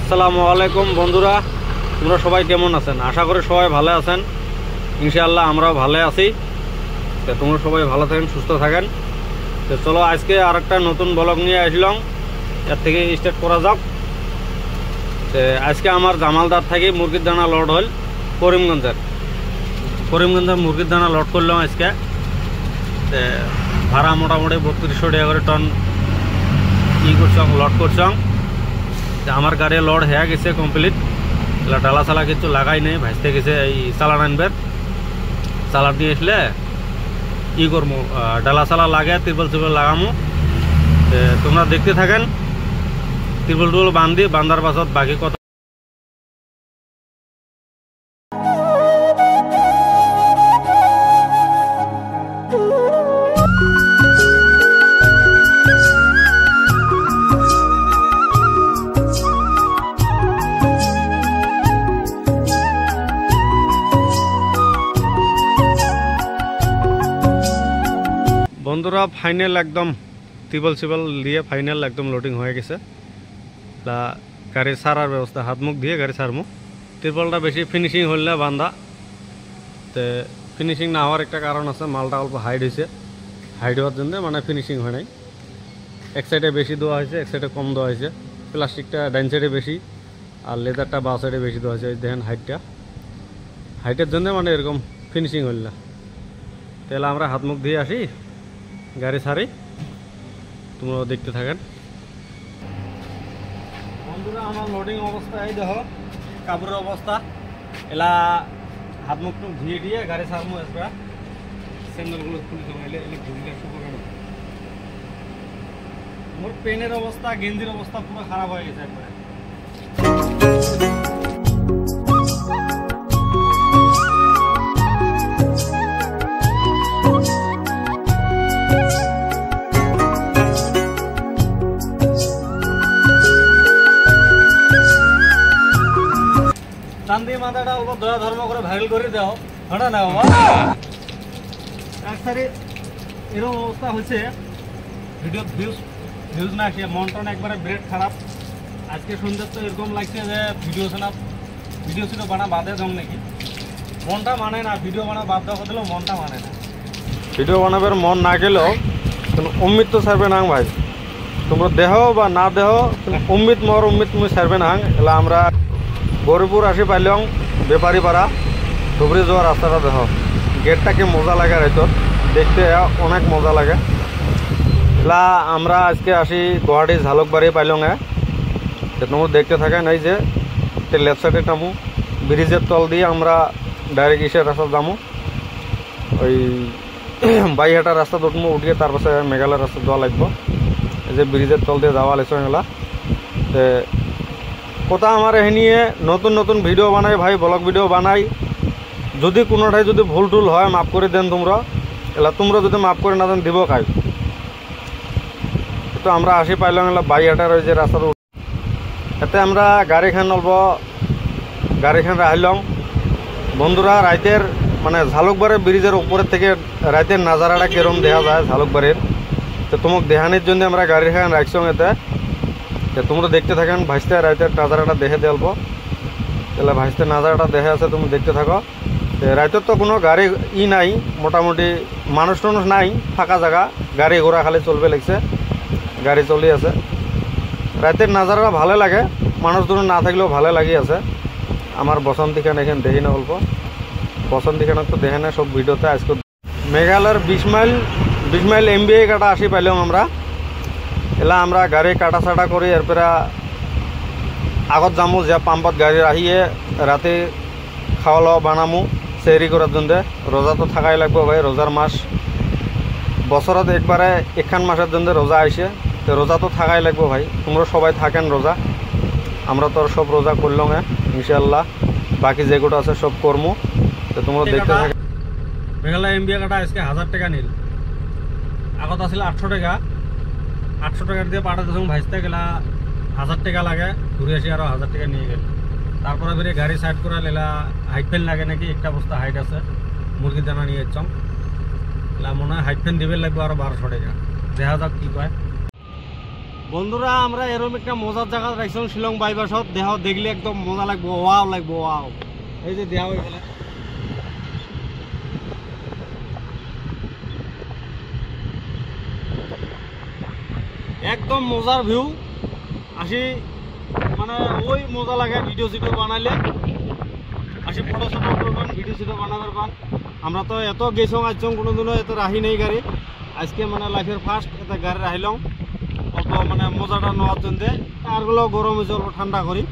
আসসালামু আলাইকুম বন্ধুরা, তোমরা সবাই কেমন আছেন? আশা করি সবাই ভালো আছেন। ইনশাআল্লাহ আমরাও ভালো আছি। তো তোমরা সবাই ভালো থাকেন, সুস্থ থাকেন। তো চলো আজকে আরেকটা নতুন ব্লগ নিয়ে আসলাম, এর থেকে স্টার্ট করা যাক। তো আজকে আমার জামালদার থেকে মুরগির দানা লোড হল করিমগঞ্জের মুরগির দানা লোড করলাম আজকে। তো ভাড়া মোটামুটি 3200 টাকা করে টন করছাম, লোড করছাম। আমার গাড়ি লোড হয়ে গেছে কমপ্লিট। ডালা চালা কিছু লাগাই নেই, ভাজতে গেছে। এই চালান আনবে, চালান দিয়ে আসলে করবো, ডালা চালা লাগে ত্রিপল লাগামো। তোমরা দেখতে থাকেন। ত্রিপল টুল বান্ধার পাছত বাকি কথা। বন্ধুরা ফাইনাল একদম ত্রিপল দিয়ে ফাইনাল একদম লোডিং হয়ে গেছে। গাড়ি সারার ব্যবস্থা, হাত মুখ দিয়ে গাড়ি সারমু। ত্রিপলটা বেশি ফিনিশিং হল না বান্ধা। তো ফিনিশিং না হওয়ার একটা কারণ আছে, মালটা অল্প হাইড হয়েছে। হাইড হওয়ার জন্য মানে ফিনিশিং হয় নাই। এক সাইডে বেশি দেওয়া হয়েছে, এক সাইডে কম দেওয়া হয়েছে। প্লাস্টিকটা ডাইন সাইডে বেশি আর লেদারটা বাঁ সাইডে বেশি দেওয়া হয়েছে। দেখেন হাইটের জন্য মানে এরকম ফিনিশিং হল না। তাহলে আমরা হাত মুখ দিয়ে আসি, গাড়ি ছাড়ি, তোমরাও দেখতে থাকেন। বন্ধুরা আমার লোডিং অবস্থা এই দেখো, কাপড়ের অবস্থা। এলা হাত মুখ ধুয়ে দিয়ে গাড়ি ছাড়বো। এরপর স্যান্ডেলগুলো খুলে দেবো, এলে ঘুরলে শুকনো। মোর পেনের অবস্থা, গেঞ্জির অবস্থা পুরো খারাপ হয়ে গেছে একবারে। চান্দি মাথাটা অল্প দয়া ধর্ম করে ভাইরাল করে দাও, হঠাৎ না বাবা। এরকম অবস্থা হচ্ছে, ভিডিও ভিউজ না আসে, মন টন একবারে ব্রেড খারাপ। আজকে সন্ধ্যে তো এরকম লাগছে যে ভিডিও ছিল বানা বাদে দম নাকি। মনটা মানে না, ভিডিও বানা বাদ দেওয়া দিলেও মনটা মানে না। ভিডিও বানাবার মন না গেলেও উম্মিদ তো ছাড়বে না ভাই। তোমরা দেহ বা না দেহ উম্মিদ তুমি ছাড়বে না। এলা আমরা গরিপুর আসি পাইলাম বেপারি পাড়া ধুবড়ি যাওয়ার রাস্তাটা দেখো। গেটটা কি মজা লাগে, হয়তো দেখতে অনেক মজা লাগে। এলা আমরা আজকে আসি গুয়াহাটি ঝালুকবাড়ি পাইলাম। তোমরা দেখতে থাকেন। এই যে লেফট সাইডে নামু, ব্রিজের তল দিয়ে আমরা ডাইরেক্ট ইসের রাস্তা যাবো। ওই বাইহাটার রাস্তা উঠবো, উঠিয়ে তার পাশে মেঘালয়ের রাস্তা যাওয়া লাগবো। এই যে ব্রিজের তল দিয়ে যাওয়া লাগছে এগুলা। কথা আমার এ নিয়ে নতুন ভিডিও বানাই ভাই, ব্লগ ভিডিও বানাই। যদি কোনোটাই যদি ভুল টুল হয় মাফ করে দেন তোমরা। এলা তোমরা যদি মাফ করে না দেন দিব খাই। তো আমরা আসি পাইলাম এলা বাইহাটার ওই যে রাস্তাটা। এতে আমরা গাড়িখান রাখলাম। বন্ধুরা রাইতের মানে ঝালুকবাড়ির ব্রিজের উপরের থেকে রাইতের নাজারাটা কিরম দেখা যায় ঝালুকবাড়ির। তো তোমাকে দেখানোর জন্য আমরা গাড়িখান রাখছিলাম। এতে তোমরা দেখতে থাকেন। ভাইস্তে রাইতের নাজারাটা দেখে দেব। তাহলে ভাইস্তে নাজারাটা দেখে আছে, তুমি দেখতে থাকো। রাইতের তো কোনো গাড়ি নাই, মোটামুটি মানুষ টানুষ নাই, ফাঁকা জায়গা, গাড়ি ঘোড়া খালি চলবে লাগছে। গাড়ি চলি আছে। রাইতের নাজারাটা ভালো লাগে, মানুষজন না থাকলেও ভালো লাগি আছে। আমার বসন্তীখান এখানে দেখি না অল্প, বসন্তীখান তো দেখে না সব ভিডিওতে। আজকে মেঘালয়ের 20 মাইল MBA কাটা আসি পাইলাম আমরা। এলা আমরা গাড়ি কাটা ছাটা করি, এরপরে আগত যামু যে পাম্পত গাড়ি রাখিয়ে রাতে খাওয়া লওয়া বানামু সেহরি করার জন্য। রোজা তো থাকাই লাগবে ভাই, রোজার মাস। বছরত একবারে একখান মাসের জন্য রোজা আইসে। তো রোজা তো থাকাই লাগবে ভাই। তোমরা সবাই থাকেন রোজা, আমরা তো সব রোজা করলাম ইনশাল্লাহ। বাকি যেগুলো আছে সব করবো। তো তোমরা দেখতে থাকেন। মেঘালয় MBA কাটা আজকে 1000 টাকা নিল। আগত আসলে 800 টাকা। 800 টাকা দিয়ে পাঠাতে ভাইজতে গেলা 1000 টাকা লাগে। ঘুরে আসি আরো 1000 টাকা নিয়ে গেল। তারপরে ফিরে গাড়ি সাইড করা এলা হাইট ফেল লাগে নাকি, একটা বস্তা হাইট আছে। মুরগির দানা নিয়ে যাচ্ছাম। মনে হয় হাইট ফ্যান দিবে লাগবে আরো 1200 টাকা। দেখা যাক কি কয়। বন্ধুরা আমরা এরকম একটা মজার জায়গা রাখছিলাম শিলং বাইপাসত, দেহ দেখলে একদম মজা লাগবো, ওয়াও লাগবো, ওয়াও। এই যে দেহ হয়ে গেলে একদম মজার ভিউ আসি, মানে ওই মজা লাগে ভিডিও সিডিও বানাইলে, আসি ফটো শটো করবেন, ভিডিও সিডিও বানাবার পান। আমরা তো এত গেছং আসছং কোনোদিনও এত রাহি নেই গাড়ি, আজকে মানে লাইফের ফার্স্ট এটা গাড়ি রাহিলাম অল্প মানে মজাটা নেওয়ার জন্য। আরগুলো গরম হয়েছে, অল্প ঠান্ডা করি।